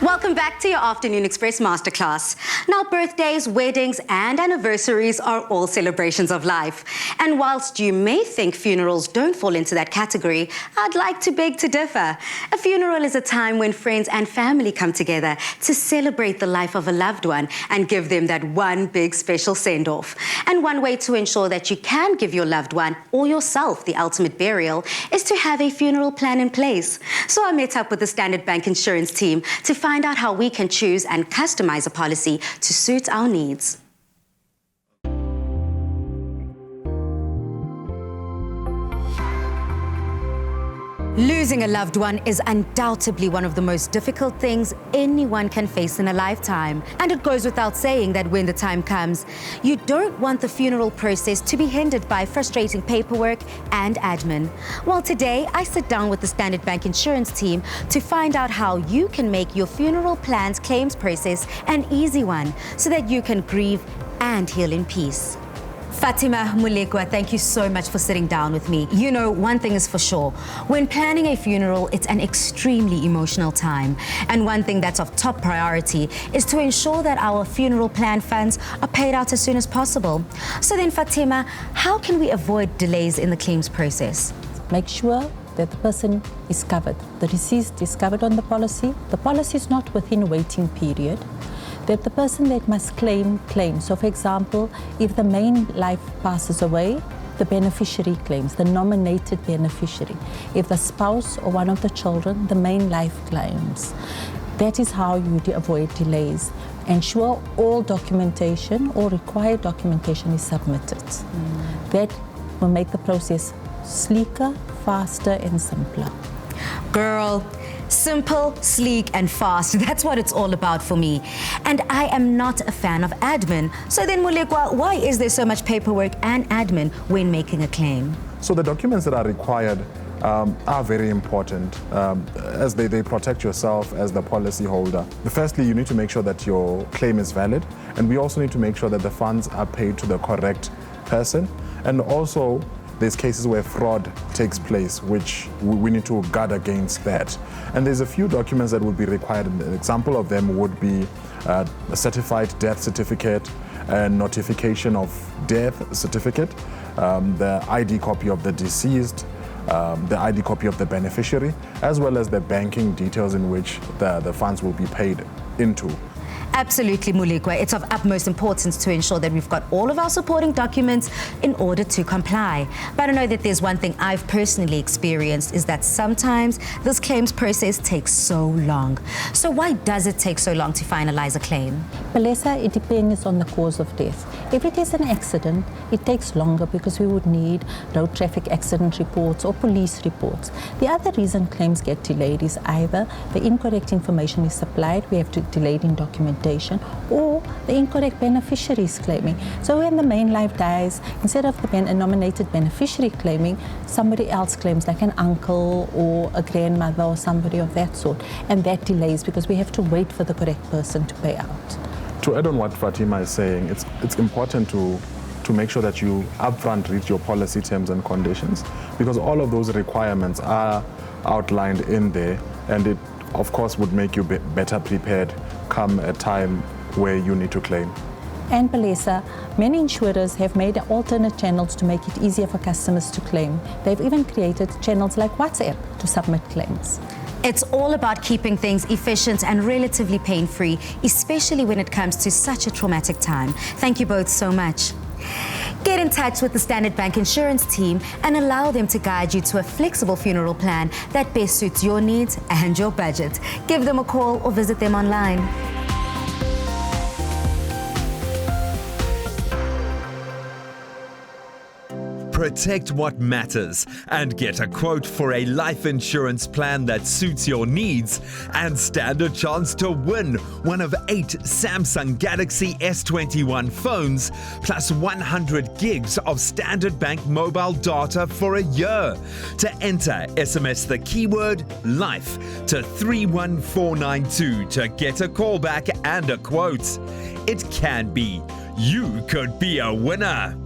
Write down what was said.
Welcome back to your Afternoon Express Masterclass. Now, birthdays, weddings, and anniversaries are all celebrations of life. And whilst you may think funerals don't fall into that category, I'd like to beg to differ. A funeral is a time when friends and family come together to celebrate the life of a loved one and give them that one big special send-off. And one way to ensure that you can give your loved one or yourself the ultimate burial is to have a funeral plan in place. So I met up with the Standard Bank insurance team to find out how we can choose and customize a policy to suit our needs. Losing a loved one is undoubtedly one of the most difficult things anyone can face in a lifetime. And it goes without saying that when the time comes, you don't want the funeral process to be hindered by frustrating paperwork and admin. Well, today I sit down with the Standard Bank insurance team to find out how you can make your funeral plan's claims process an easy one so that you can grieve and heal in peace. Fatima Mulekwa, thank you so much for sitting down with me. You know, one thing is for sure. When planning a funeral, it's an extremely emotional time. And one thing that's of top priority is to ensure that our funeral plan funds are paid out as soon as possible. So then, Fatima, how can we avoid delays in the claims process? Make sure that the person is covered. The deceased is covered on the policy. The policy is not within a waiting period. That the person that must claim. So for example, if the main life passes away, the beneficiary claims, the nominated beneficiary. If the spouse or one of the children, the main life claims. That is how you avoid delays. Ensure all documentation or required documentation is submitted. That will make the process sleeker, faster and simpler. Girl, simple, sleek and fast, that's what it's all about for me. And I am not a fan of admin. So then, Mulekwa, why is there so much paperwork and admin when making a claim? So the documents that are required are very important as they protect yourself as the policyholder. Firstly, you need to make sure that your claim is valid, and we also need to make sure that the funds are paid to the correct person. And also, there's cases where fraud takes place, which we need to guard against that. And there's a few documents that would be required. An example of them would be a certified death certificate, a notification of death certificate, the ID copy of the deceased, the ID copy of the beneficiary, as well as the banking details in which the funds will be paid into. Absolutely, Mulekwa. It's of utmost importance to ensure that we've got all of our supporting documents in order to comply. But I know that there's one thing I've personally experienced is that sometimes this claims process takes so long. So why does it take so long to finalize a claim? Melissa, it depends on the cause of death. If it is an accident, it takes longer because we would need road traffic accident reports or police reports. The other reason claims get delayed is either the incorrect information is supplied, we have to delay in documentation, or the incorrect beneficiary is claiming. So when the main life dies, instead of the nominated beneficiary claiming, somebody else claims, like an uncle or a grandmother or somebody of that sort. And that delays because we have to wait for the correct person to pay out. To add on what Fatima is saying, it's important to make sure that you upfront read your policy terms and conditions, because all of those requirements are outlined in there, and it of course would make you better prepared come a time where you need to claim. And Melissa, many insurers have made alternate channels to make it easier for customers to claim. They've even created channels like WhatsApp to submit claims. It's all about keeping things efficient and relatively pain-free, especially when it comes to such a traumatic time. Thank you both so much. Get in touch with the Standard Bank insurance team and allow them to guide you to a flexible funeral plan that best suits your needs and your budget. Give them a call or visit them online. Protect what matters and get a quote for a life insurance plan that suits your needs and stand a chance to win one of 8 Samsung Galaxy S21 phones plus 100 gigs of Standard Bank mobile data for a year. To enter, SMS the keyword LIFE to 31492 to get a callback and a quote. It can be. You could be a winner.